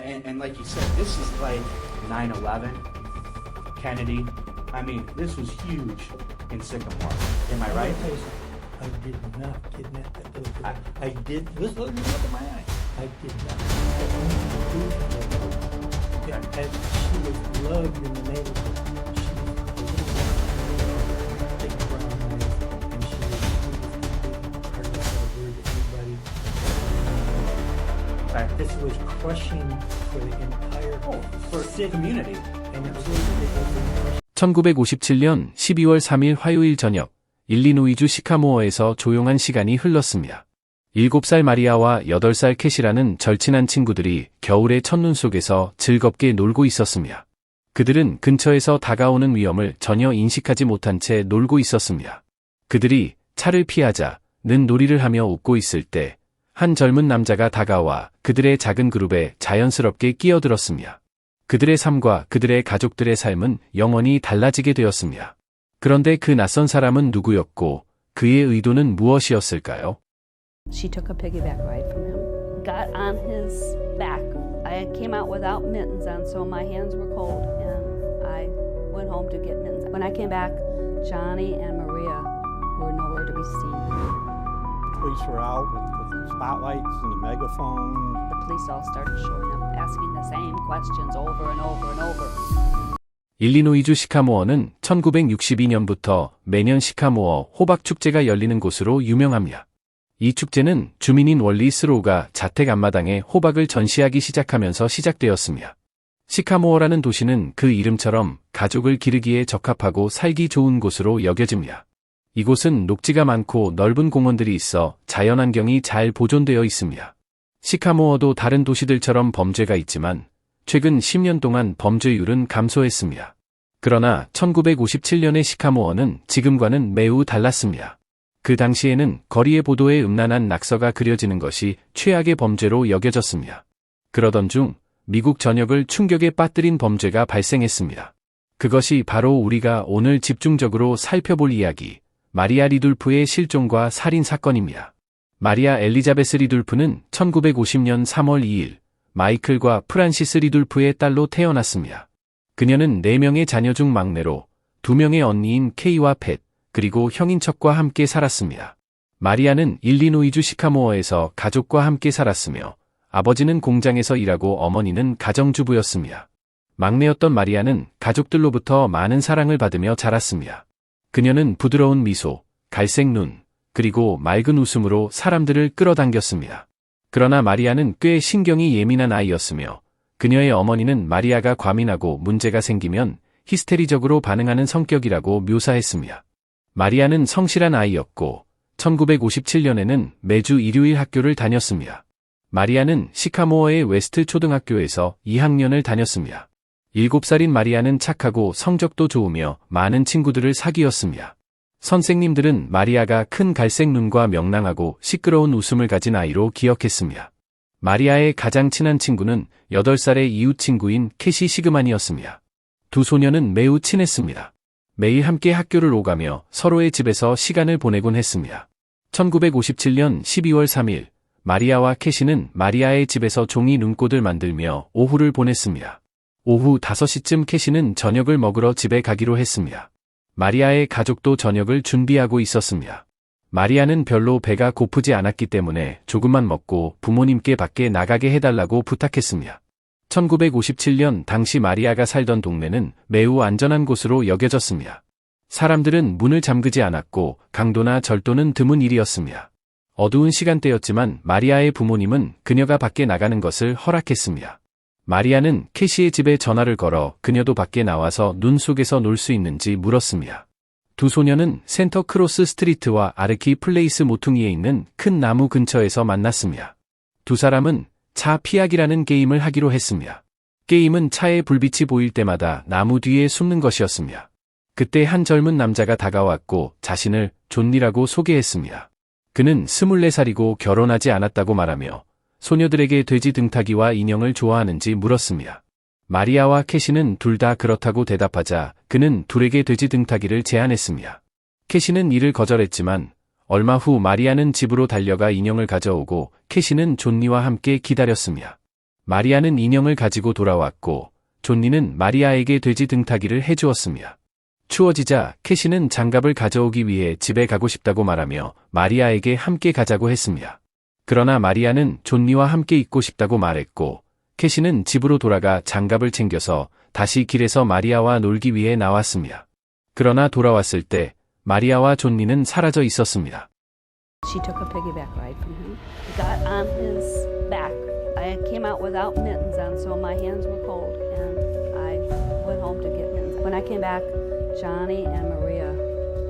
And like you said, this is like 9/11, Kennedy. I mean, this was huge in Sycamore. Am I right? I did not kidnap that little girl. I did. Look at my eye. I did not. Yeah, and she was loved in the neighborhood. She was a little big brown eyes, and she was hardly said a word to anybody. Okay. This was crushing for the entire For community. and it was 1957년 12월 3일 화요일 저녁, 일리노이주 시카모어에서 조용한 시간이 흘렀습니다. 7살 마리아와 8살 캣이라는 절친한 친구들이 겨울의 첫눈 속에서 즐겁게 놀고 있었습니다. 그들은 근처에서 다가오는 위험을 전혀 인식하지 못한 채 놀고 있었습니다. 그들이 차를 피하자는 놀이를 하며 웃고 있을 때, 한 젊은 남자가 다가와 그들의 작은 그룹에 자연스럽게 끼어들었습니다. 그들의 삶과 그들의 가족들의 삶은 영원히 달라지게 되었습니다. 그런데 그 낯선 사람은 누구였고 그의 의도는 무엇이었을까요? She took a piggyback ride from him, got on his back. I came out without mittens on, so my hands were cold, and I went home to get mittens. When I came back, Johnny and Maria were nowhere to be seen. Police were out with the spotlights and the megaphone. The police all started showing up, asking the same questions over and over and over. 일리노이주 시카모어는 1962년부터 매년 시카모어 호박 축제가 열리는 곳으로 유명합니다. 이 축제는 주민인 월리 스로우가 자택 앞마당에 호박을 전시하기 시작하면서 시작되었습니다. 시카모어라는 도시는 그 이름처럼 가족을 기르기에 적합하고 살기 좋은 곳으로 여겨집니다. 이곳은 녹지가 많고 넓은 공원들이 있어 자연환경이 잘 보존되어 있습니다. 시카모어도 다른 도시들처럼 범죄가 있지만 최근 10년 동안 범죄율은 감소했습니다. 그러나 1957년의 시카모어는 지금과는 매우 달랐습니다. 그 당시에는 거리의 보도에 음란한 낙서가 그려지는 것이 최악의 범죄로 여겨졌습니다. 그러던 중 미국 전역을 충격에 빠뜨린 범죄가 발생했습니다. 그것이 바로 우리가 오늘 집중적으로 살펴볼 이야기, 마리아 리둘프의 실종과 살인 사건입니다. 마리아 엘리자베스 리둘프는 1950년 3월 2일 마이클과 프란시스 리둘프의 딸로 태어났습니다. 그녀는 4명의 자녀 중 막내로 2명의 언니인 케이와 팻, 그리고 형인 척과 함께 살았습니다. 마리아는 일리노이주 시카모어에서 가족과 함께 살았으며 아버지는 공장에서 일하고 어머니는 가정주부였습니다. 막내였던 마리아는 가족들로부터 많은 사랑을 받으며 자랐습니다. 그녀는 부드러운 미소, 갈색 눈, 그리고 맑은 웃음으로 사람들을 끌어당겼습니다. 그러나 마리아는 꽤 신경이 예민한 아이였으며 그녀의 어머니는 마리아가 과민하고 문제가 생기면 히스테리적으로 반응하는 성격이라고 묘사했습니다. 마리아는 성실한 아이였고 1957년에는 매주 일요일 학교를 다녔습니다. 마리아는 시카모어의 웨스트 초등학교에서 2학년을 다녔습니다. 7살인 마리아는 착하고 성적도 좋으며 많은 친구들을 사귀었습니다. 선생님들은 마리아가 큰 갈색 눈과 명랑하고 시끄러운 웃음을 가진 아이로 기억했습니다. 마리아의 가장 친한 친구는 8살의 이웃 친구인 캐시 시그만이었습니다. 두 소녀는 매우 친했습니다. 매일 함께 학교를 오가며 서로의 집에서 시간을 보내곤 했습니다. 1957년 12월 3일, 마리아와 캐시는 마리아의 집에서 종이 눈꽃을 만들며 오후를 보냈습니다. 오후 5시쯤 캐시는 저녁을 먹으러 집에 가기로 했습니다. 마리아의 가족도 저녁을 준비하고 있었습니다. 마리아는 별로 배가 고프지 않았기 때문에 조금만 먹고 부모님께 밖에 나가게 해달라고 부탁했습니다. 1957년 당시 마리아가 살던 동네는 매우 안전한 곳으로 여겨졌습니다. 사람들은 문을 잠그지 않았고 강도나 절도는 드문 일이었습니다. 어두운 시간대였지만 마리아의 부모님은 그녀가 밖에 나가는 것을 허락했습니다. 마리아는 캐시의 집에 전화를 걸어 그녀도 밖에 나와서 눈 속에서 놀 수 있는지 물었습니다. 두 소녀는 센터 크로스 스트리트와 아르키 플레이스 모퉁이에 있는 큰 나무 근처에서 만났습니다. 두 사람은 차 피하기라는 게임을 하기로 했습니다. 게임은 차의 불빛이 보일 때마다 나무 뒤에 숨는 것이었습니다. 그때 한 젊은 남자가 다가왔고 자신을 존니라고 소개했습니다. 그는 24살이고 결혼하지 않았다고 말하며 소녀들에게 돼지 등타기와 인형을 좋아하는지 물었습니다. 마리아와 캐시는 둘 다 그렇다고 대답하자 그는 둘에게 돼지 등타기를 제안했습니다. 캐시는 이를 거절했지만 얼마 후 마리아는 집으로 달려가 인형을 가져오고 캐시는 존니와 함께 기다렸습니다. 마리아는 인형을 가지고 돌아왔고 존니는 마리아에게 돼지 등타기를 해주었습니다. 추워지자 캐시는 장갑을 가져오기 위해 집에 가고 싶다고 말하며 마리아에게 함께 가자고 했습니다. 그러나 마리아는 존니와 함께 있고 싶다고 말했고 캐시는 집으로 돌아가 장갑을 챙겨서 다시 길에서 마리아와 놀기 위해 나왔습니다. 그러나 돌아왔을 때 마리아와 존니는 사라져 있었습니다. She took a piggyback ride from him. Got on his back. I came out without mittens on, so my hands were cold, and I went home to get mittens. When I came back, Johnny and Maria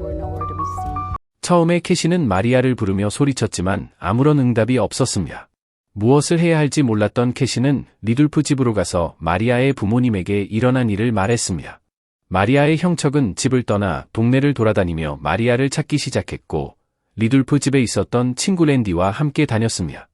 were nowhere to be seen. 처음에 캐시는 마리아를 부르며 소리쳤지만 아무런 응답이 없었습니다. 무엇을 해야 할지 몰랐던 캐시는 리둘프 집으로 가서 마리아의 부모님에게 일어난 일을 말했습니다. 마리아의 형척은 집을 떠나 동네를 돌아다니며 마리아를 찾기 시작했고 리둘프 집에 있었던 친구 랜디와 함께 다녔습니다.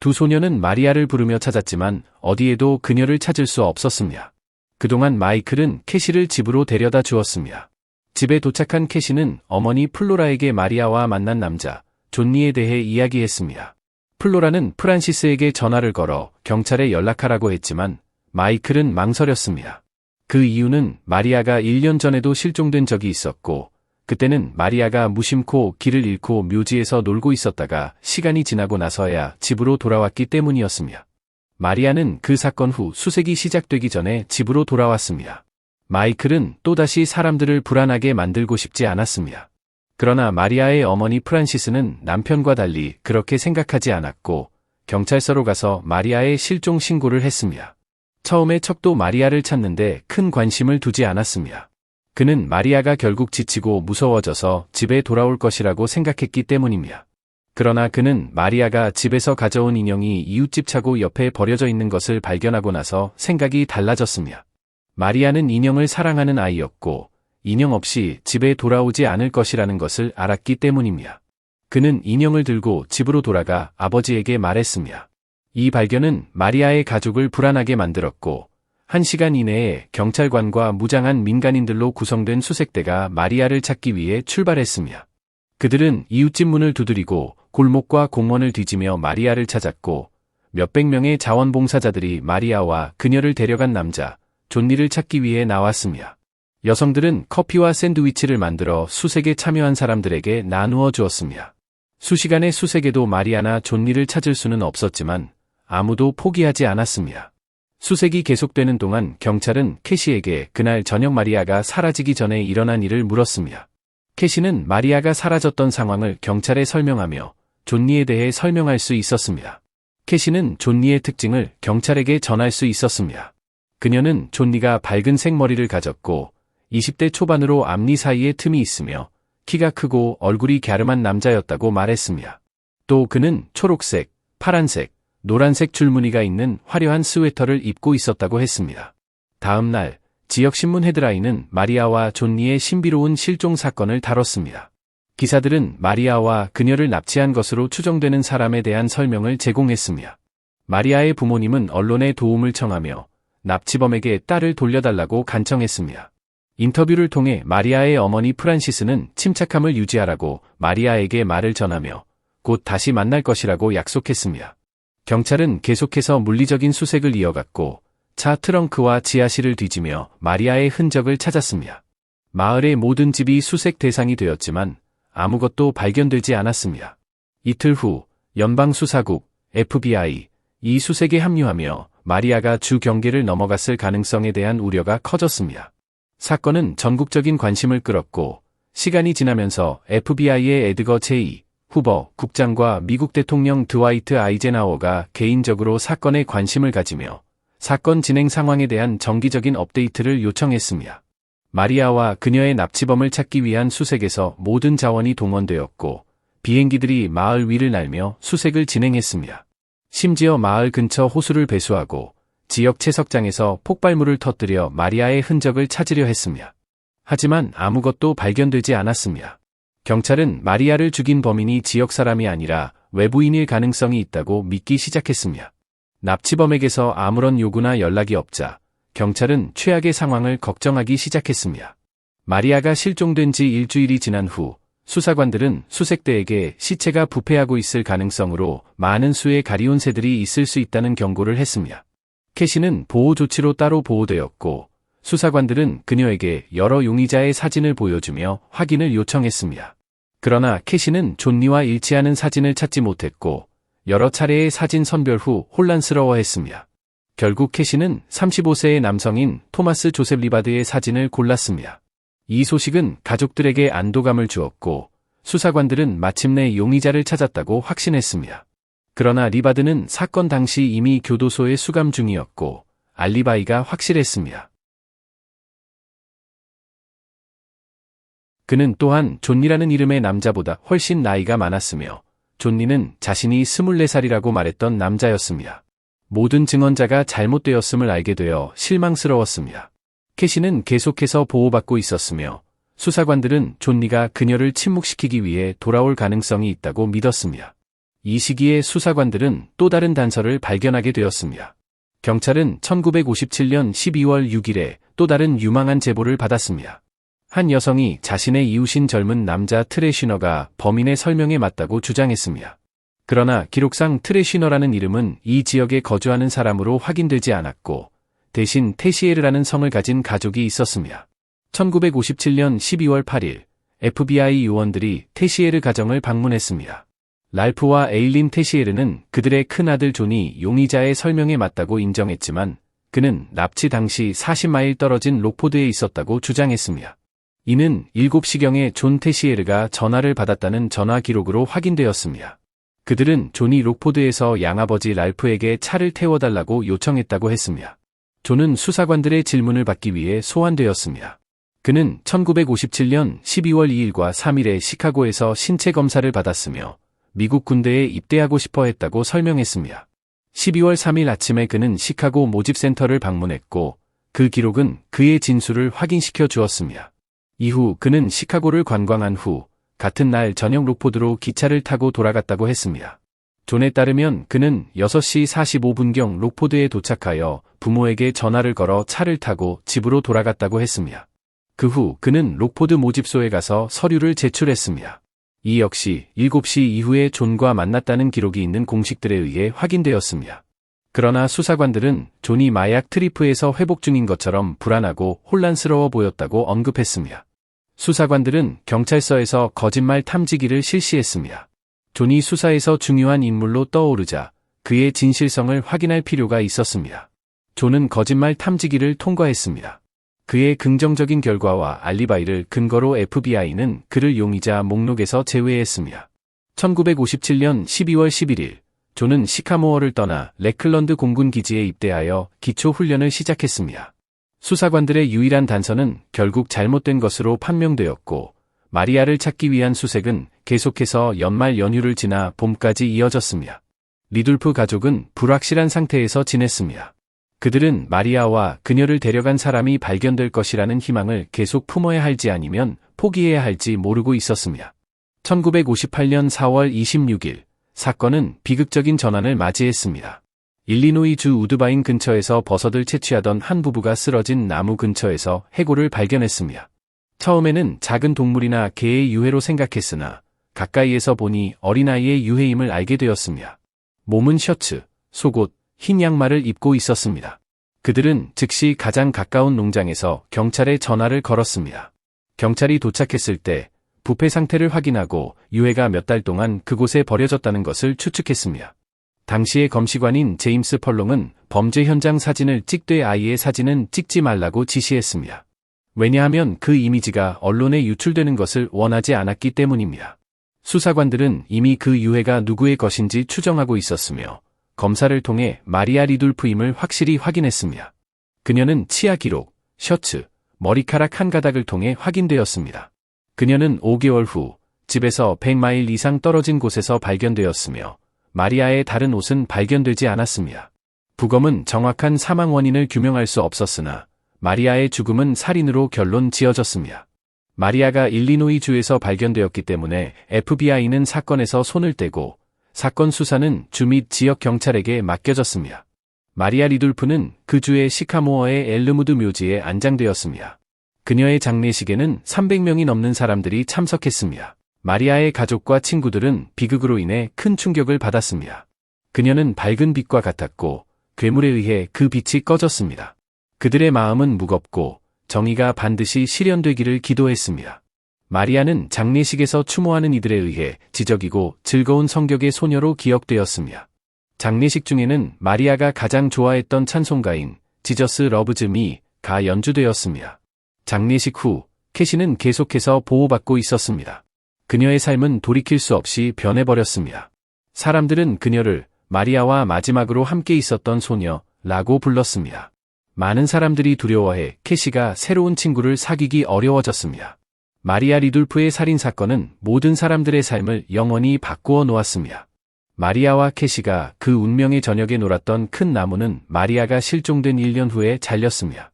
두 소녀는 마리아를 부르며 찾았지만 어디에도 그녀를 찾을 수 없었습니다. 그동안 마이클은 캐시를 집으로 데려다 주었습니다. 집에 도착한 캐시는 어머니 플로라에게 마리아와 만난 남자 존니에 대해 이야기했습니다. 플로라는 프란시스에게 전화를 걸어 경찰에 연락하라고 했지만 마이클은 망설였습니다. 그 이유는 마리아가 1년 전에도 실종된 적이 있었고 그때는 마리아가 무심코 길을 잃고 묘지에서 놀고 있었다가 시간이 지나고 나서야 집으로 돌아왔기 때문이었습니다. 마리아는 그 사건 후 수색이 시작되기 전에 집으로 돌아왔습니다. 마이클은 또다시 사람들을 불안하게 만들고 싶지 않았습니다. 그러나 마리아의 어머니 프란시스는 남편과 달리 그렇게 생각하지 않았고 경찰서로 가서 마리아의 실종 신고를 했습니다. 처음에 척도 마리아를 찾는데 큰 관심을 두지 않았습니다. 그는 마리아가 결국 지치고 무서워져서 집에 돌아올 것이라고 생각했기 때문입니다. 그러나 그는 마리아가 집에서 가져온 인형이 이웃집 차고 옆에 버려져 있는 것을 발견하고 나서 생각이 달라졌습니다. 마리아는 인형을 사랑하는 아이였고 인형 없이 집에 돌아오지 않을 것이라는 것을 알았기 때문입니다. 그는 인형을 들고 집으로 돌아가 아버지에게 말했습니다. 이 발견은 마리아의 가족을 불안하게 만들었고 1시간 이내에 경찰관과 무장한 민간인들로 구성된 수색대가 마리아를 찾기 위해 출발했습니다. 그들은 이웃집 문을 두드리고 골목과 공원을 뒤지며 마리아를 찾았고 몇백 명의 자원봉사자들이 마리아와 그녀를 데려간 남자 존니를 찾기 위해 나왔습니다. 여성들은 커피와 샌드위치를 만들어 수색에 참여한 사람들에게 나누어 주었습니다. 수시간의 수색에도 마리아나 존니를 찾을 수는 없었지만 아무도 포기하지 않았습니다. 수색이 계속되는 동안 경찰은 캐시에게 그날 저녁 마리아가 사라지기 전에 일어난 일을 물었습니다. 캐시는 마리아가 사라졌던 상황을 경찰에 설명하며 존니에 대해 설명할 수 있었습니다. 캐시는 존니의 특징을 경찰에게 전할 수 있었습니다. 그녀는 존니가 밝은 생머리를 가졌고 20대 초반으로 앞니 사이에 틈이 있으며 키가 크고 얼굴이 갸름한 남자였다고 말했습니다. 또 그는 초록색, 파란색, 노란색 줄무늬가 있는 화려한 스웨터를 입고 있었다고 했습니다. 다음 날 지역신문 헤드라인은 마리아와 존니의 신비로운 실종 사건을 다뤘습니다. 기사들은 마리아와 그녀를 납치한 것으로 추정되는 사람에 대한 설명을 제공했습니다. 마리아의 부모님은 언론에 도움을 청하며 납치범에게 딸을 돌려달라고 간청했습니다. 인터뷰를 통해 마리아의 어머니 프란시스는 침착함을 유지하라고 마리아에게 말을 전하며 곧 다시 만날 것이라고 약속했습니다. 경찰은 계속해서 물리적인 수색을 이어갔고 차 트렁크와 지하실을 뒤지며 마리아의 흔적을 찾았습니다. 마을의 모든 집이 수색 대상이 되었지만 아무것도 발견되지 않았습니다. 이틀 후 연방수사국 FBI 이 수색에 합류하며 마리아가 주 경계를 넘어갔을 가능성에 대한 우려가 커졌습니다. 사건은 전국적인 관심을 끌었고 시간이 지나면서 FBI의 에드거 J. 후버 국장과 미국 대통령 드와이트 아이젠하워가 개인적으로 사건에 관심을 가지며 사건 진행 상황에 대한 정기적인 업데이트를 요청했습니다. 마리아와 그녀의 납치범을 찾기 위한 수색에서 모든 자원이 동원되었고 비행기들이 마을 위를 날며 수색을 진행했습니다. 심지어 마을 근처 호수를 배수하고 지역 채석장에서 폭발물을 터뜨려 마리아의 흔적을 찾으려 했습니다. 하지만 아무것도 발견되지 않았습니다. 경찰은 마리아를 죽인 범인이 지역 사람이 아니라 외부인일 가능성이 있다고 믿기 시작했습니다. 납치범에게서 아무런 요구나 연락이 없자 경찰은 최악의 상황을 걱정하기 시작했습니다. 마리아가 실종된 지 일주일이 지난 후 수사관들은 수색대에게 시체가 부패하고 있을 가능성으로 많은 수의 가리온 새들이 있을 수 있다는 경고를 했습니다. 캐시는 보호 조치로 따로 보호되었고 수사관들은 그녀에게 여러 용의자의 사진을 보여주며 확인을 요청했습니다. 그러나 캐시는 존니와 일치하는 사진을 찾지 못했고 여러 차례의 사진 선별 후 혼란스러워했습니다. 결국 캐시는 35세의 남성인 토마스 조셉 리바드의 사진을 골랐습니다. 이 소식은 가족들에게 안도감을 주었고 수사관들은 마침내 용의자를 찾았다고 확신했습니다. 그러나 리바드는 사건 당시 이미 교도소에 수감 중이었고 알리바이가 확실했습니다. 그는 또한 존니라는 이름의 남자보다 훨씬 나이가 많았으며 존니는 자신이 24살이라고 말했던 남자였습니다. 모든 증언자가 잘못되었음을 알게 되어 실망스러웠습니다. 캐시는 계속해서 보호받고 있었으며 수사관들은 존니가 그녀를 침묵시키기 위해 돌아올 가능성이 있다고 믿었습니다. 이 시기에 수사관들은 또 다른 단서를 발견하게 되었습니다. 경찰은 1957년 12월 6일에 또 다른 유망한 제보를 받았습니다. 한 여성이 자신의 이웃인 젊은 남자 트레시너가 범인의 설명에 맞다고 주장했습니다. 그러나 기록상 트레시너라는 이름은 이 지역에 거주하는 사람으로 확인되지 않았고 대신 테시에르라는 성을 가진 가족이 있었습니다. 1957년 12월 8일 FBI 요원들이 테시에르 가정을 방문했습니다. 랄프와 에일린 테시에르는 그들의 큰아들 존이 용의자의 설명에 맞다고 인정했지만 그는 납치 당시 40마일 떨어진 록포드에 있었다고 주장했습니다. 이는 7시경에 존 테시에르가 전화를 받았다는 전화 기록으로 확인되었습니다. 그들은 존이 록포드에서 양아버지 랄프에게 차를 태워달라고 요청했다고 했습니다. 존은 수사관들의 질문을 받기 위해 소환되었습니다. 그는 1957년 12월 2일과 3일에 시카고에서 신체 검사를 받았으며 미국 군대에 입대하고 싶어 했다고 설명했습니다. 12월 3일 아침에 그는 시카고 모집센터를 방문했고 그 기록은 그의 진술을 확인시켜 주었습니다. 이후 그는 시카고를 관광한 후 같은 날 저녁 록포드로 기차를 타고 돌아갔다고 했습니다. 존에 따르면 그는 6시 45분경 록포드에 도착하여 부모에게 전화를 걸어 차를 타고 집으로 돌아갔다고 했습니다. 그 후 그는 록포드 모집소에 가서 서류를 제출했습니다. 이 역시 7시 이후에 존과 만났다는 기록이 있는 공식들에 의해 확인되었습니다. 그러나 수사관들은 존이 마약 트리프에서 회복 중인 것처럼 불안하고 혼란스러워 보였다고 언급했습니다. 수사관들은 경찰서에서 거짓말 탐지기를 실시했습니다. 존이 수사에서 중요한 인물로 떠오르자 그의 진실성을 확인할 필요가 있었습니다. 존은 거짓말 탐지기를 통과했습니다. 그의 긍정적인 결과와 알리바이를 근거로 FBI는 그를 용의자 목록에서 제외했습니다. 1957년 12월 11일 존은 시카모어를 떠나 레클런드 공군 기지에 입대하여 기초 훈련을 시작했습니다. 수사관들의 유일한 단서는 결국 잘못된 것으로 판명되었고 마리아를 찾기 위한 수색은 계속해서 연말 연휴를 지나 봄까지 이어졌습니다. 리돌프 가족은 불확실한 상태에서 지냈습니다. 그들은 마리아와 그녀를 데려간 사람이 발견될 것이라는 희망을 계속 품어야 할지 아니면 포기해야 할지 모르고 있었습니다. 1958년 4월 26일 사건은 비극적인 전환을 맞이했습니다. 일리노이주 우드바인 근처에서 버섯을 채취하던 한 부부가 쓰러진 나무 근처에서 해골을 발견했습니다. 처음에는 작은 동물이나 개의 유해로 생각했으나 가까이에서 보니 어린아이의 유해임을 알게 되었습니다. 몸은 셔츠, 속옷, 흰 양말을 입고 있었습니다. 그들은 즉시 가장 가까운 농장에서 경찰에 전화를 걸었습니다. 경찰이 도착했을 때 부패 상태를 확인하고 유해가 몇 달 동안 그곳에 버려졌다는 것을 추측했습니다. 당시의 검시관인 제임스 펄롱은 범죄 현장 사진을 찍되 아이의 사진은 찍지 말라고 지시했습니다. 왜냐하면 그 이미지가 언론에 유출되는 것을 원하지 않았기 때문입니다. 수사관들은 이미 그 유해가 누구의 것인지 추정하고 있었으며 검사를 통해 마리아 리돌프임을 확실히 확인했습니다. 그녀는 치아 기록, 셔츠, 머리카락 한 가닥을 통해 확인되었습니다. 그녀는 5개월 후 집에서 100마일 이상 떨어진 곳에서 발견되었으며 마리아의 다른 옷은 발견되지 않았습니다. 부검은 정확한 사망 원인을 규명할 수 없었으나 마리아의 죽음은 살인으로 결론 지어졌습니다. 마리아가 일리노이주에서 발견되었기 때문에 FBI는 사건에서 손을 떼고 사건 수사는 주 및 지역 경찰에게 맡겨졌습니다. 마리아 리돌프는 그 주의 시카모어의 엘르무드 묘지에 안장되었습니다. 그녀의 장례식에는 300명이 넘는 사람들이 참석했습니다. 마리아의 가족과 친구들은 비극으로 인해 큰 충격을 받았습니다. 그녀는 밝은 빛과 같았고 괴물에 의해 그 빛이 꺼졌습니다. 그들의 마음은 무겁고 정의가 반드시 실현되기를 기도했습니다. 마리아는 장례식에서 추모하는 이들에 의해 지적이고 즐거운 성격의 소녀로 기억되었습니다. 장례식 중에는 마리아가 가장 좋아했던 찬송가인 지저스 러브즈 미가 연주되었습니다. 장례식 후 캐시는 계속해서 보호받고 있었습니다. 그녀의 삶은 돌이킬 수 없이 변해버렸습니다. 사람들은 그녀를 마리아와 마지막으로 함께 있었던 소녀라고 불렀습니다. 많은 사람들이 두려워해 캐시가 새로운 친구를 사귀기 어려워졌습니다. 마리아 리둘프의 살인사건은 모든 사람들의 삶을 영원히 바꾸어 놓았습니다. 마리아와 캐시가 그 운명의 저녁에 놀았던 큰 나무는 마리아가 실종된 1년 후에 잘렸습니다.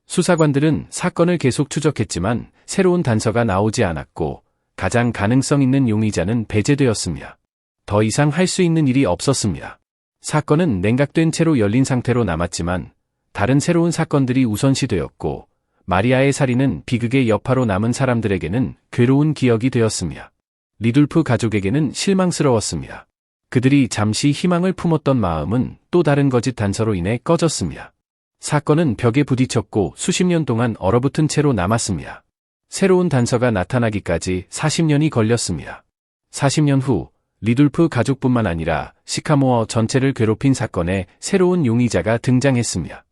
수사관들은 사건을 계속 추적했지만 새로운 단서가 나오지 않았고 가장 가능성 있는 용의자는 배제되었습니다. 더 이상 할 수 있는 일이 없었습니다. 사건은 냉각된 채로 열린 상태로 남았지만 다른 새로운 사건들이 우선시되었고 마리아의 살인은 비극의 여파로 남은 사람들에게는 괴로운 기억이 되었습니다. 리둘프 가족에게는 실망스러웠습니다. 그들이 잠시 희망을 품었던 마음은 또 다른 거짓 단서로 인해 꺼졌습니다. 사건은 벽에 부딪혔고 수십 년 동안 얼어붙은 채로 남았습니다. 새로운 단서가 나타나기까지 40년이 걸렸습니다. 40년 후 리둘프 가족뿐만 아니라 시카모어 전체를 괴롭힌 사건에 새로운 용의자가 등장했습니다.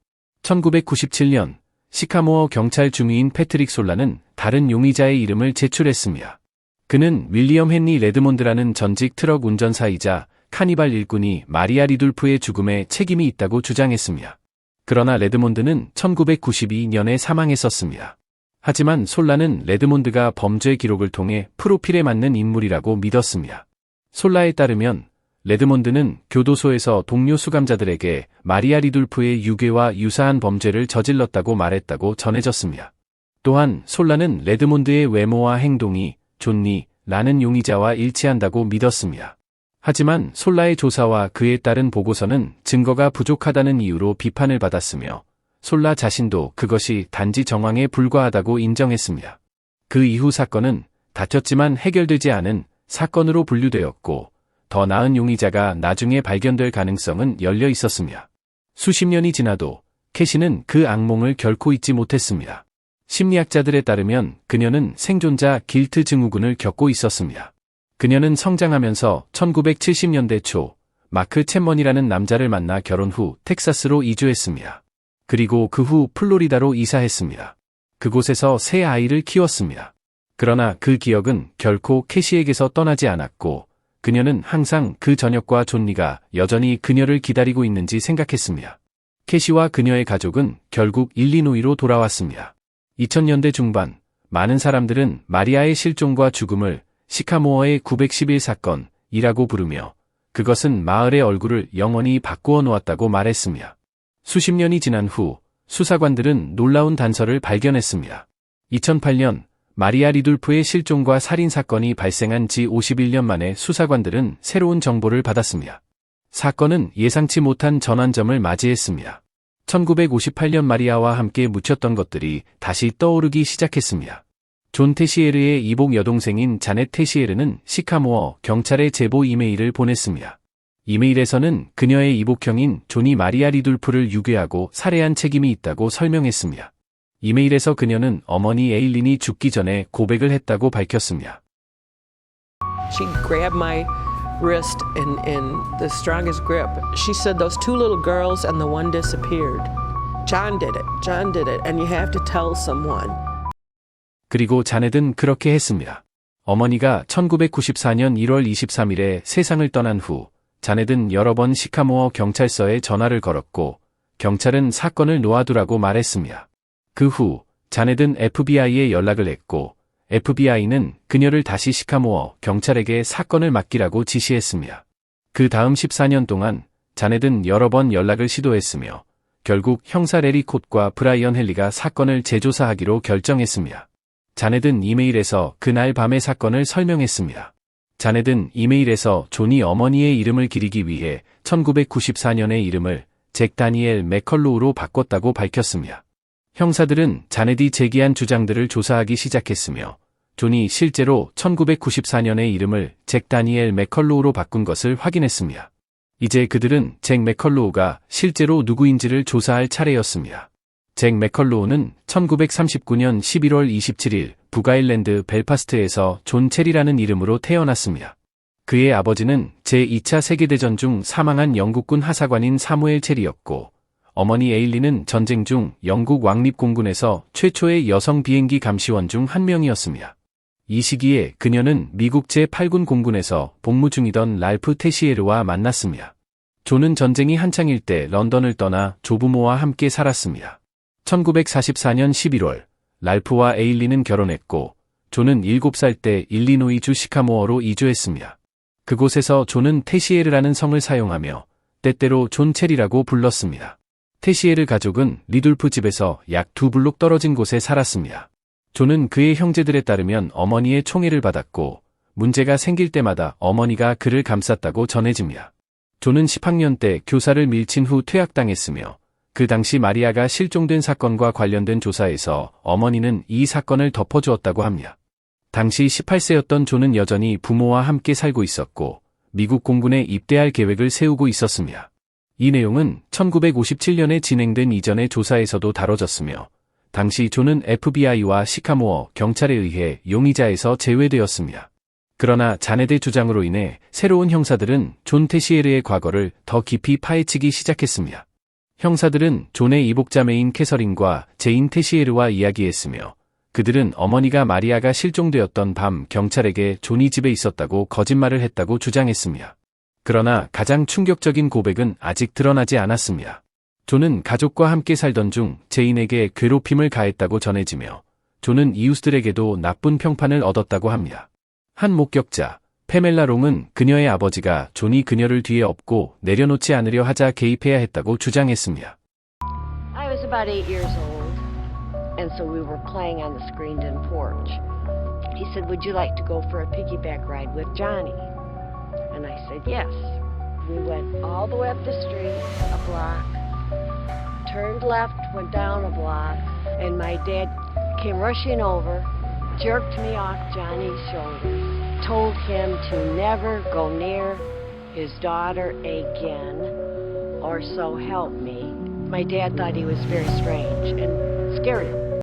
1997년 시카모어 경찰 중위인 패트릭 솔라는 다른 용의자의 이름을 제출했습니다. 그는 윌리엄 헨리 레드몬드라는 전직 트럭 운전사이자 카니발 일꾼이 마리아 리둘프의 죽음에 책임이 있다고 주장했습니다. 그러나 레드몬드는 1992년에 사망했었습니다. 하지만 솔라는 레드몬드가 범죄 기록을 통해 프로필에 맞는 인물이라고 믿었습니다. 솔라에 따르면 레드몬드는 교도소에서 동료 수감자들에게 마리아 리둘프의 유괴와 유사한 범죄를 저질렀다고 말했다고 전해졌습니다. 또한 솔라는 레드몬드의 외모와 행동이 존니라는 용의자와 일치한다고 믿었습니다. 하지만 솔라의 조사와 그에 따른 보고서는 증거가 부족하다는 이유로 비판을 받았으며 솔라 자신도 그것이 단지 정황에 불과하다고 인정했습니다. 그 이후 사건은 다퉜지만 해결되지 않은 사건으로 분류되었고 더 나은 용의자가 나중에 발견될 가능성은 열려 있었습니다. 수십 년이 지나도 캐시는 그 악몽을 결코 잊지 못했습니다. 심리학자들에 따르면 그녀는 생존자 길트 증후군을 겪고 있었습니다. 그녀는 성장하면서 1970년대 초 마크 챗먼이라는 남자를 만나 결혼 후 텍사스로 이주했습니다. 그리고 그 후 플로리다로 이사했습니다. 그곳에서 새 아이를 키웠습니다. 그러나 그 기억은 결코 캐시에게서 떠나지 않았고 그녀는 항상 그 저녁과 존니가 여전히 그녀를 기다리고 있는지 생각했습니다. 캐시와 그녀의 가족은 결국 일리노이로 돌아왔습니다. 2000년대 중반 많은 사람들은 마리아의 실종과 죽음을 시카모어의 911 사건이라고 부르며 그것은 마을의 얼굴을 영원히 바꾸어 놓았다고 말했습니다. 수십 년이 지난 후 수사관들은 놀라운 단서를 발견했습니다. 2008년 마리아 리둘프의 실종과 살인 사건이 발생한 지 51년 만에 수사관들은 새로운 정보를 받았습니다. 사건은 예상치 못한 전환점을 맞이했습니다. 1958년 마리아와 함께 묻혔던 것들이 다시 떠오르기 시작했습니다. 존 테시에르의 이복 여동생인 자넷 테시에르는 시카모어 경찰에 제보 이메일을 보냈습니다. 이메일에서는 그녀의 이복형인 존이 마리아 리둘프를 유괴하고 살해한 책임이 있다고 설명했습니다. 이메일에서 그녀는 어머니 에일린이 죽기 전에 고백을 했다고 밝혔습니다. She grabbed my wrist in the strongest grip. She said those two little girls and the one disappeared. John did it. John did it. And you have to tell someone. 그리고 자넷은 그렇게 했습니다. 어머니가 1994년 1월 23일에 세상을 떠난 후 자넷은 여러 번 시카모어 경찰서에 전화를 걸었고 경찰은 사건을 놓아두라고 말했습니다. 그 후 자넷은 FBI에 연락을 했고 FBI는 그녀를 다시 시카모어 경찰에게 사건을 맡기라고 지시했습니다. 그 다음 14년 동안 자넷은 여러 번 연락을 시도했으며 결국 형사 레리 콧과 브라이언 헨리가 사건을 재조사하기로 결정했습니다. 자넷은 이메일에서 그날 밤의 사건을 설명했습니다. 자넷은 이메일에서 존이 어머니의 이름을 기리기 위해 1994년의 이름을 잭 다니엘 맥컬로우로 바꿨다고 밝혔습니다. 형사들은 자넷이 제기한 주장들을 조사하기 시작했으며 존이 실제로 1994년의 이름을 잭 다니엘 맥컬로우로 바꾼 것을 확인했습니다. 이제 그들은 잭 맥컬로우가 실제로 누구인지를 조사할 차례였습니다. 잭 맥컬로우는 1939년 11월 27일 북아일랜드 벨파스트에서 존 체리라는 이름으로 태어났습니다. 그의 아버지는 제2차 세계대전 중 사망한 영국군 하사관인 사무엘 체리였고, 어머니 에일리는 전쟁 중 영국 왕립공군에서 최초의 여성 비행기 감시원 중 한 명이었습니다. 이 시기에 그녀는 미국 제8군 공군에서 복무 중이던 랄프 테시에르와 만났습니다. 존은 전쟁이 한창일 때 런던을 떠나 조부모와 함께 살았습니다. 1944년 11월, 랄프와 에일리는 결혼했고, 존은 7살 때 일리노이주 시카모어로 이주했습니다. 그곳에서 존은 테시에르라는 성을 사용하며 때때로 존 체리라고 불렀습니다. 테시에르 가족은 리돌프 집에서 약 2블록 떨어진 곳에 살았습니다. 존은 그의 형제들에 따르면 어머니의 총애를 받았고, 문제가 생길 때마다 어머니가 그를 감쌌다고 전해집니다. 존은 10학년 때 교사를 밀친 후 퇴학당했으며, 그 당시 마리아가 실종된 사건과 관련된 조사에서 어머니는 이 사건을 덮어주었다고 합니다. 당시 18세였던 존은 여전히 부모와 함께 살고 있었고, 미국 공군에 입대할 계획을 세우고 있었습니다. 이 내용은 1957년에 진행된 이전의 조사에서도 다뤄졌으며, 당시 존은 FBI와 시카모어 경찰에 의해 용의자에서 제외되었습니다. 그러나 자네들 주장으로 인해 새로운 형사들은 존 테시에르의 과거를 더 깊이 파헤치기 시작했습니다. 형사들은 존의 이복자매인 캐서린과 제인 테시에르와 이야기했으며, 그들은 어머니가 마리아가 실종되었던 밤 경찰에게 존이 집에 있었다고 거짓말을 했다고 주장했습니다. 그러나 가장 충격적인 고백은 아직 드러나지 않았습니다. 존은 가족과 함께 살던 중 제인에게 괴롭힘을 가했다고 전해지며, 존은 이웃들에게도 나쁜 평판을 얻었다고 합니다. 한 목격자, 페멜라 롱은 그녀의 아버지가 존이 그녀를 뒤에 업고 내려놓지 않으려 하자 개입해야 했다고 주장했습니다. I was about 8 years old, and so we were playing on the screened-in porch. He said, "Would you like to go for a piggyback ride with Johnny?" And I said, "Yes." We went all the way up the street, a block, turned left, went down a block, and my dad came rushing over, jerked me off Johnny's shoulders, told him to never go near his daughter again, or so help me. My dad thought he was very strange and scared him.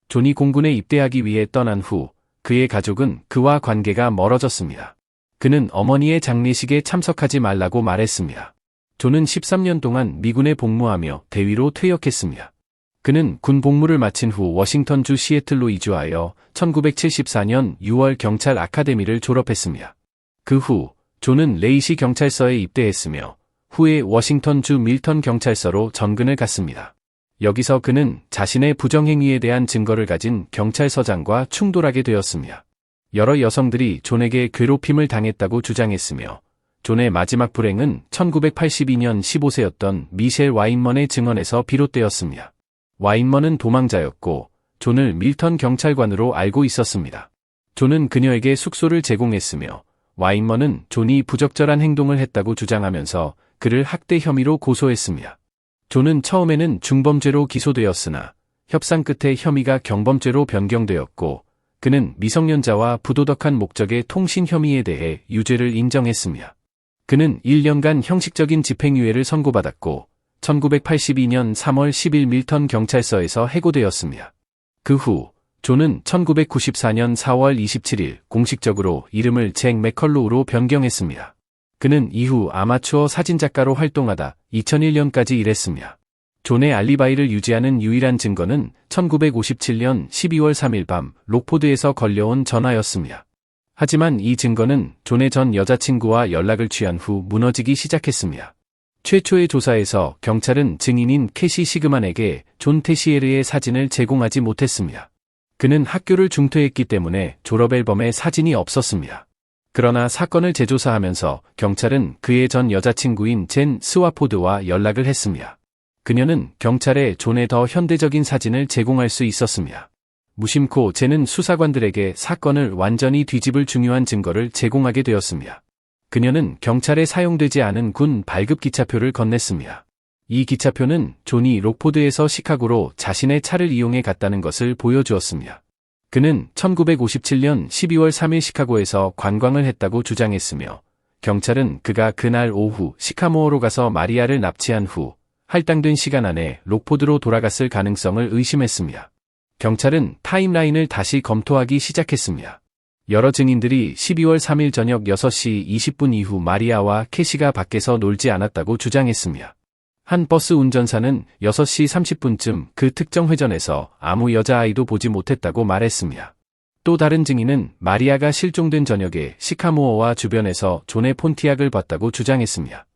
존이 공군에 입대하기 위해 떠난 후 그의 가족은 그와 관계가 멀어졌습니다. 그는 어머니의 장례식에 참석하지 말라고 말했습니다. 존은 13년 동안 미군에 복무하며 대위로 퇴역했습니다. 그는 군 복무를 마친 후 워싱턴주 시애틀로 이주하여 1974년 6월 경찰 아카데미를 졸업했습니다. 그 후 존은 레이시 경찰서에 입대했으며 후에 워싱턴주 밀턴 경찰서로 전근을 갔습니다. 여기서 그는 자신의 부정행위에 대한 증거를 가진 경찰서장과 충돌하게 되었습니다. 여러 여성들이 존에게 괴롭힘을 당했다고 주장했으며, 존의 마지막 불행은 1982년 15세였던 미셸 와인먼의 증언에서 비롯되었습니다. 와인먼은 도망자였고 존을 밀턴 경찰관으로 알고 있었습니다. 존은 그녀에게 숙소를 제공했으며, 와인먼은 존이 부적절한 행동을 했다고 주장하면서 그를 학대 혐의로 고소했습니다. 존은 처음에는 중범죄로 기소되었으나 협상 끝에 혐의가 경범죄로 변경되었고, 그는 미성년자와 부도덕한 목적의 통신 혐의에 대해 유죄를 인정했습니다. 그는 1년간 형식적인 집행유예를 선고받았고 1982년 3월 10일 밀턴 경찰서에서 해고되었습니다. 그 후 존은 1994년 4월 27일 공식적으로 이름을 잭 맥컬로우로 변경했습니다. 그는 이후 아마추어 사진작가로 활동하다 2001년까지 일했습니다. 존의 알리바이를 유지하는 유일한 증거는 1957년 12월 3일 밤 록포드에서 걸려온 전화였습니다. 하지만 이 증거는 존의 전 여자친구와 연락을 취한 후 무너지기 시작했습니다. 최초의 조사에서 경찰은 증인인 캐시 시그만에게 존 테시에르의 사진을 제공하지 못했습니다. 그는 학교를 중퇴했기 때문에 졸업 앨범에 사진이 없었습니다. 그러나 사건을 재조사하면서 경찰은 그의 전 여자친구인 젠 스와포드와 연락을 했습니다. 그녀는 경찰에 존의 더 현대적인 사진을 제공할 수 있었습니다. 무심코 젠은 수사관들에게 사건을 완전히 뒤집을 중요한 증거를 제공하게 되었습니다. 그녀는 경찰에 사용되지 않은 군 발급 기차표를 건넸습니다. 이 기차표는 존이 록포드에서 시카고로 자신의 차를 이용해 갔다는 것을 보여주었습니다. 그는 1957년 12월 3일 시카고에서 관광을 했다고 주장했으며 경찰은 그가 그날 오후 시카모어로 가서 마리아를 납치한 후 할당된 시간 안에 록포드로 돌아갔을 가능성을 의심했습니다. 경찰은 타임라인을 다시 검토하기 시작했습니다. 여러 증인들이 12월 3일 저녁 6시 20분 이후 마리아와 캐시가 밖에서 놀지 않았다고 주장했습니다. 한 버스 운전사는 6시 30분쯤 그 특정 회전에서 아무 여자아이도 보지 못했다고 말했습니다. 또 다른 증인은 마리아가 실종된 저녁에 시카모어와 주변에서 존의 폰티악을 봤다고 주장했습니다.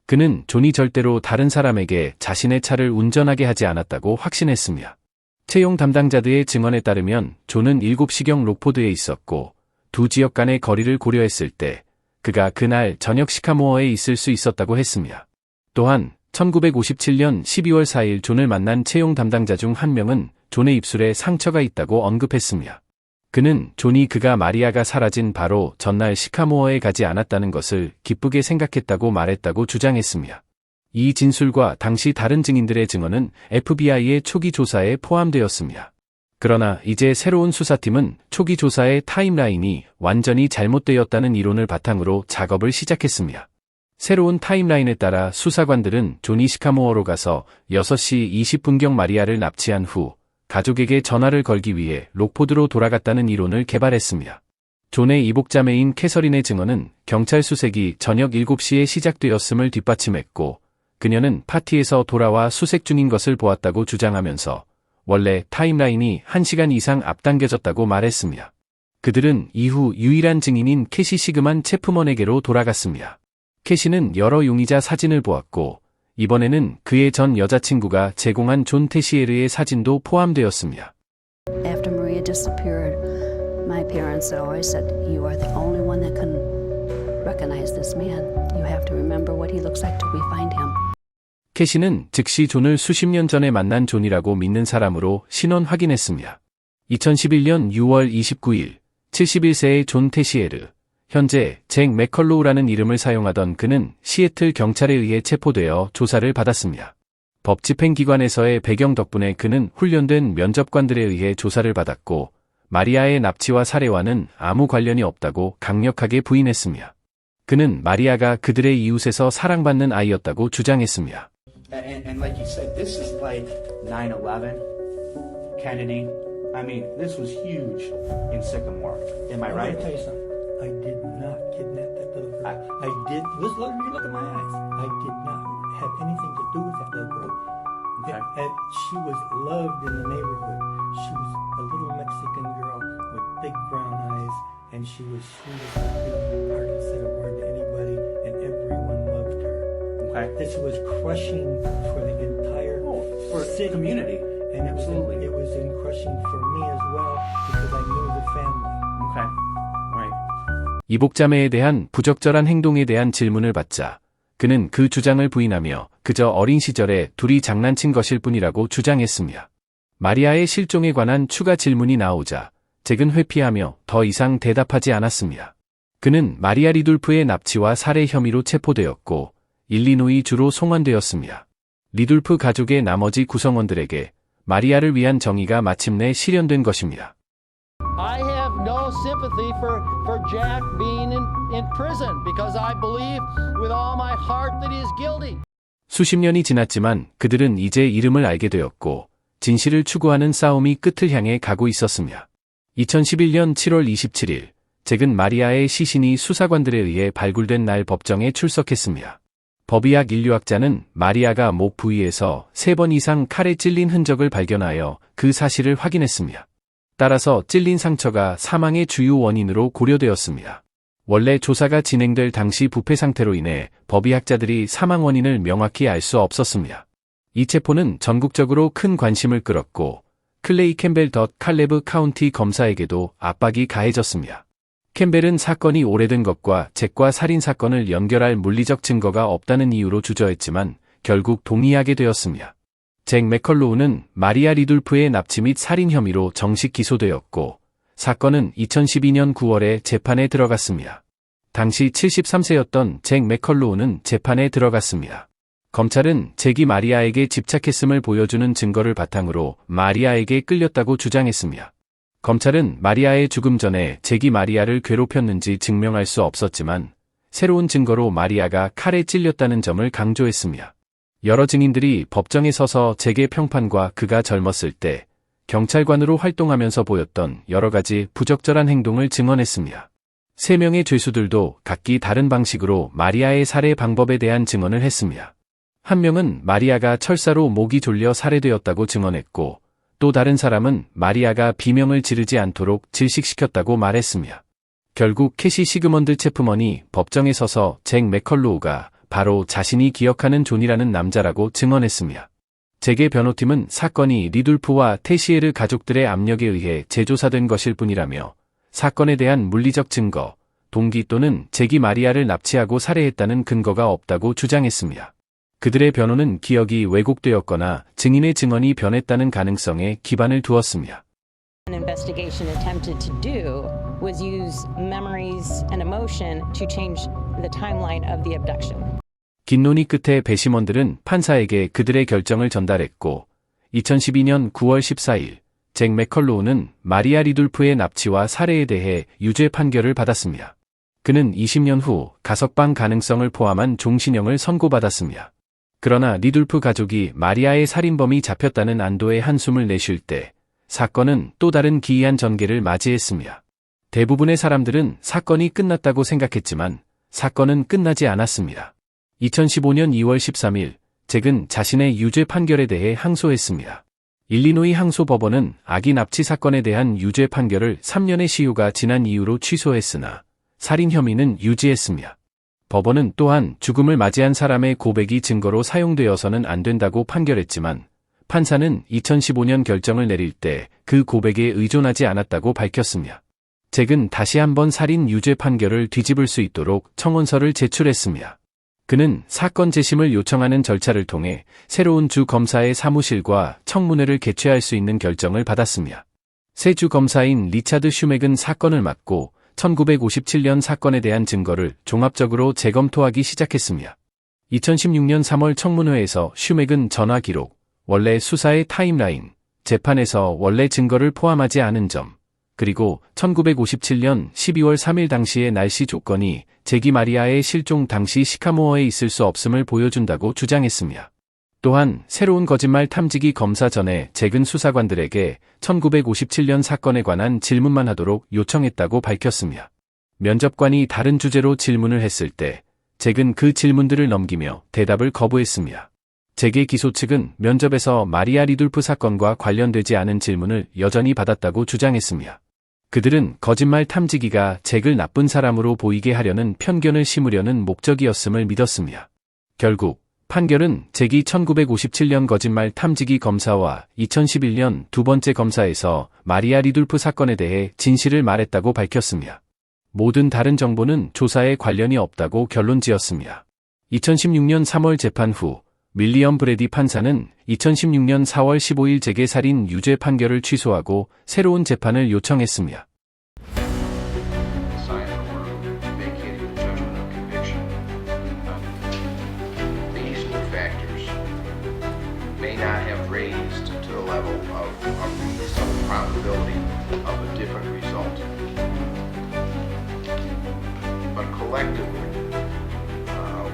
그는 존이 절대로 다른 사람에게 자신의 차를 운전하게 하지 않았다고 확신했습니다. 채용 담당자들의 증언에 따르면 존은 7시경 록포드에 있었고 두 지역 간의 거리를 고려했을 때 그가 그날 저녁 시카모어에 있을 수 있었다고 했습니다. 또한 1957년 12월 4일 존을 만난 채용 담당자 중 한 명은 존의 입술에 상처가 있다고 언급했습니다. 그는 존이 그가 마리아가 사라진 바로 전날 시카모어에 가지 않았다는 것을 기쁘게 생각했다고 말했다고 주장했습니다. 이 진술과 당시 다른 증인들의 증언은 FBI의 초기 조사에 포함되었습니다. 그러나 이제 새로운 수사팀은 초기 조사의 타임라인이 완전히 잘못되었다는 이론을 바탕으로 작업을 시작했습니다. 새로운 타임라인에 따라 수사관들은 존이 시카모어로 가서 6시 20분경 마리아를 납치한 후 가족에게 전화를 걸기 위해 록포드로 돌아갔다는 이론을 개발했습니다. 존의 이복자매인 캐서린의 증언은 경찰 수색이 저녁 7시에 시작되었음을 뒷받침했고 그녀는 파티에서 돌아와 수색 중인 것을 보았다고 주장하면서 원래 타임라인이 1시간 이상 앞당겨졌다고 말했습니다. 그들은 이후 유일한 증인인 캐시 시그만 체프먼에게로 돌아갔습니다. 캐시는 여러 용의자 사진을 보았고 이번에는 그의 전 여자친구가 제공한 존 테시에르의 사진도 포함되었습니다. After Maria disappeared, my parents always said, "You are the only one that can recognize this man. You have to remember what he looks like till we find him." 캐시는 즉시 존을 수십 년 전에 만난 존이라고 믿는 사람으로 신원 확인했습니다. 2011년 6월 29일, 71세의 존 테시에르, 현재 잭 맥컬로우라는 이름을 사용하던 그는 시애틀 경찰에 의해 체포되어 조사를 받았습니다. 법집행기관에서의 배경 덕분에 그는 훈련된 면접관들에 의해 조사를 받았고 마리아의 납치와 살해와는 아무 관련이 없다고 강력하게 부인했습니다. 그는 마리아가 그들의 이웃에서 사랑받는 아이였다고 주장했습니다. And like you said, this is like 9/11, Kennedy. I mean, this was huge in Sycamore. Am I right? Let me tell you something. I did not kidnap that little girl. I did. Look at my eyes. I did not have anything to do with that little girl. Okay. And she was loved in the neighborhood. She was a little Mexican girl with big brown eyes, and she was sweet as a baby. Hardly said a word to anybody, and everyone loved her. Okay. This was crushing for the entire For city. community. And Absolutely. it was crushing for me as well because I knew the family. Okay. Right. 이복자매에 대한 부적절한 행동에 대한 질문을 받자 그는 그 주장을 부인하며 그저 어린 시절에 둘이 장난친 것일 뿐이라고 주장했습니다. 마리아의 실종에 관한 추가 질문이 나오자 잭은 회피하며 더 이상 대답하지 않았습니다. 그는 마리아 리둘프의 납치와 살해 혐의로 체포되었고 일리노이 주로 송환되었습니다. 리둘프 가족의 나머지 구성원들에게 마리아를 위한 정의가 마침내 실현된 것입니다. I have no sympathy for Jack being in prison because I believe with all my heart that he is guilty. 수십 년이 지났지만 그들은 이제 이름을 알게 되었고 진실을 추구하는 싸움이 끝을 향해 가고 있었습니다. 2011년 7월 27일, 잭은 마리아의 시신이 수사관들에 의해 발굴된 날 법정에 출석했습니다. 법의학 인류학자는 마리아가 목 부위에서 3번 이상 칼에 찔린 흔적을 발견하여 그 사실을 확인했습니다. 따라서 찔린 상처가 사망의 주요 원인으로 고려되었습니다. 원래 조사가 진행될 당시 부패 상태로 인해 법의학자들이 사망 원인을 명확히 알 수 없었습니다. 이 체포는 전국적으로 큰 관심을 끌었고 클레이 캠벨 덧 칼레브 카운티 검사에게도 압박이 가해졌습니다. 캠벨은 사건이 오래된 것과 잭과 살인 사건을 연결할 물리적 증거가 없다는 이유로 주저했지만 결국 동의하게 되었습니다. 잭 맥컬로우는 마리아 리둘프의 납치 및 살인 혐의로 정식 기소되었고 사건은 2012년 9월에 재판에 들어갔습니다. 당시 73세였던 잭 맥컬로우는 재판에 들어갔습니다. 검찰은 잭이 마리아에게 집착했음을 보여주는 증거를 바탕으로 마리아에게 끌렸다고 주장했습니다. 검찰은 마리아의 죽음 전에 잭이 마리아를 괴롭혔는지 증명할 수 없었지만 새로운 증거로 마리아가 칼에 찔렸다는 점을 강조했으며 여러 증인들이 법정에 서서 잭의 평판과 그가 젊었을 때 경찰관으로 활동하면서 보였던 여러 가지 부적절한 행동을 증언했으며 3명의 죄수들도 각기 다른 방식으로 마리아의 살해 방법에 대한 증언을 했으며 한 명은 마리아가 철사로 목이 졸려 살해되었다고 증언했고 또 다른 사람은 마리아가 비명을 지르지 않도록 질식시켰다고 말했으며 결국 캐시 시그먼드 체프먼이 법정에 서서 잭 맥컬로우가 바로 자신이 기억하는 존이라는 남자라고 증언했으며 잭의 변호팀은 사건이 리돌프와 테시에르 가족들의 압력에 의해 재조사된 것일 뿐이라며 사건에 대한 물리적 증거, 동기 또는 잭이 마리아를 납치하고 살해했다는 근거가 없다고 주장했으며 그들의 변호는 기억이 왜곡되었거나 증인의 증언이 변했다는 가능성에 기반을 두었으며 An investigation attempted to do was use memories and emotion to change the timeline of the abduction. 긴 논의 끝에 배심원들은 판사에게 그들의 결정을 전달했고 2012년 9월 14일 잭 맥컬로우는 마리아 리돌프의 납치와 살해에 대해 유죄 판결을 받았으며 그는 20년 후 가석방 가능성을 포함한 종신형을 선고받았으며 그러나 리돌프 가족이 마리아의 살인범이 잡혔다는 안도의 한숨을 내쉴 때 사건은 또 다른 기이한 전개를 맞이했으며 대부분의 사람들은 사건이 끝났다고 생각했지만 사건은 끝나지 않았습니다. 2015년 2월 13일 잭은 자신의 유죄 판결에 대해 항소했습니다. 일리노이 항소법원은 아기 납치 사건에 대한 유죄 판결을 3년의 시효가 지난 이후로 취소했으나 살인 혐의는 유지했으며 법원은 또한 죽음을 맞이한 사람의 고백이 증거로 사용되어서는 안 된다고 판결했지만 판사는 2015년 결정을 내릴 때 그 고백에 의존하지 않았다고 밝혔으며 잭은 다시 한번 살인 유죄 판결을 뒤집을 수 있도록 청원서를 제출했으며 그는 사건 재심을 요청하는 절차를 통해 새로운 주 검사의 사무실과 청문회를 개최할 수 있는 결정을 받았으며 새 주 검사인 리차드 슈맥은 사건을 맡고 1957년 사건에 대한 증거를 종합적으로 재검토하기 시작했으며 2016년 3월 청문회에서 슈맥은 전화 기록, 원래 수사의 타임라인, 재판에서 원래 증거를 포함하지 않은 점, 그리고 1957년 12월 3일 당시의 날씨 조건이 잭이 마리아의 실종 당시 시카모어에 있을 수 없음을 보여준다고 주장했으며 또한 새로운 거짓말 탐지기 검사 전에 잭은 수사관들에게 1957년 사건에 관한 질문만 하도록 요청했다고 밝혔으며 면접관이 다른 주제로 질문을 했을 때 잭은 그 질문들을 넘기며 대답을 거부했으며 잭의 기소 측은 면접에서 마리아 리돌프 사건과 관련되지 않은 질문을 여전히 받았다고 주장했으며 그들은 거짓말 탐지기가 잭을 나쁜 사람으로 보이게 하려는 편견을 심으려는 목적이었음을 믿었으며 결국 판결은 잭이 1957년 거짓말 탐지기 검사와 2011년 두 번째 검사에서 마리아 리돌프 사건에 대해 진실을 말했다고 밝혔으며 모든 다른 정보는 조사에 관련이 없다고 결론지었으며 2016년 3월 재판 후 밀리엄 브래디 판사는 2016년 4월 15일 잭의 살인 유죄 판결을 취소하고 새로운 재판을 요청했으며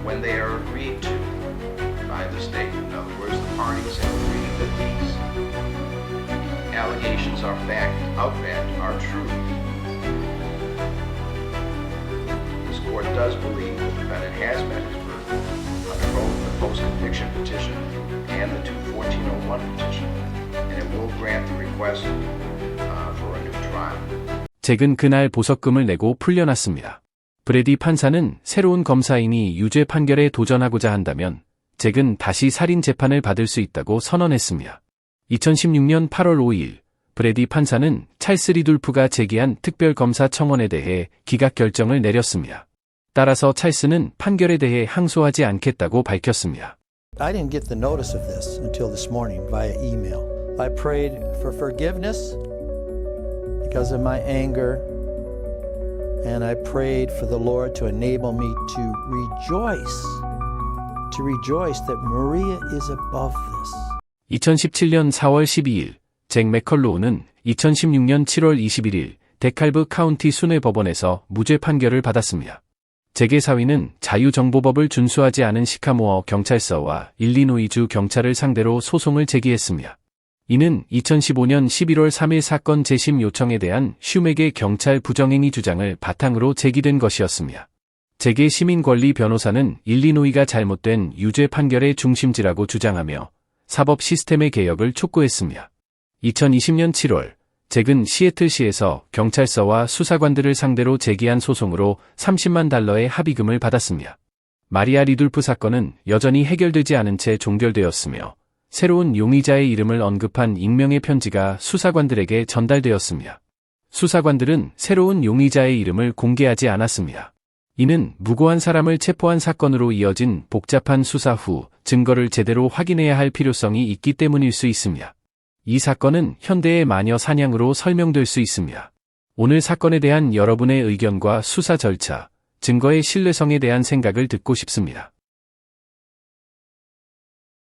when they are agreed to by the state. In other words, the parties have agreed that these allegations are true. This court does believe the defendant has met his burden under both the post-conviction petition and the 214-01 petition, and it will grant the request for a new trial. 잭은 그날 보석금을 내고 풀려났습니다. 브래디 판사는 새로운 검사인이 유죄 판결에 도전하고자 한다면 잭은 다시 살인 재판을 받을 수 있다고 선언했으며 2016년 8월 5일 브래디 판사는 찰스 리돌프가 제기한 특별검사 청원에 대해 기각 결정을 내렸으며 따라서 찰스는 판결에 대해 항소하지 않겠다고 밝혔으며 I didn't get the notice of this until this morning via email. I prayed for forgiveness because of my anger. And I prayed for the Lord to enable me to rejoice that Maria is above this. 2017년 4월 12일 잭 맥컬로우는 2016년 7월 21일 데칼브 카운티 순회법원에서 무죄 판결을 받았으며 재계사위는 자유정보법을 준수하지 않은 시카모어 경찰서와 일리노이주 경찰을 상대로 소송을 제기했으며 이는 2015년 11월 3일 사건 재심 요청에 대한 슈맥의 경찰 부정행위 주장을 바탕으로 제기된 것이었으며 재계 시민권리 변호사는 일리노이가 잘못된 유죄 판결의 중심지라고 주장하며 사법 시스템의 개혁을 촉구했으며 2020년 7월 잭은 시애틀시에서 경찰서와 수사관들을 상대로 제기한 소송으로 $30만 달러의 합의금을 받았으며 마리아 리둘프 사건은 여전히 해결되지 않은 채 종결되었으며 새로운 용의자의 이름을 언급한 익명의 편지가 수사관들에게 전달되었으며 수사관들은 새로운 용의자의 이름을 공개하지 않았으며 이는 무고한 사람을 체포한 사건으로 이어진 복잡한 수사 후 증거를 제대로 확인해야 할 필요성이 있기 때문일 수 있으며 이 사건은 현대의 마녀 사냥으로 설명될 수 있으며 오늘 사건에 대한 여러분의 의견과 수사 절차, 증거의 신뢰성에 대한 생각을 듣고 싶습니다.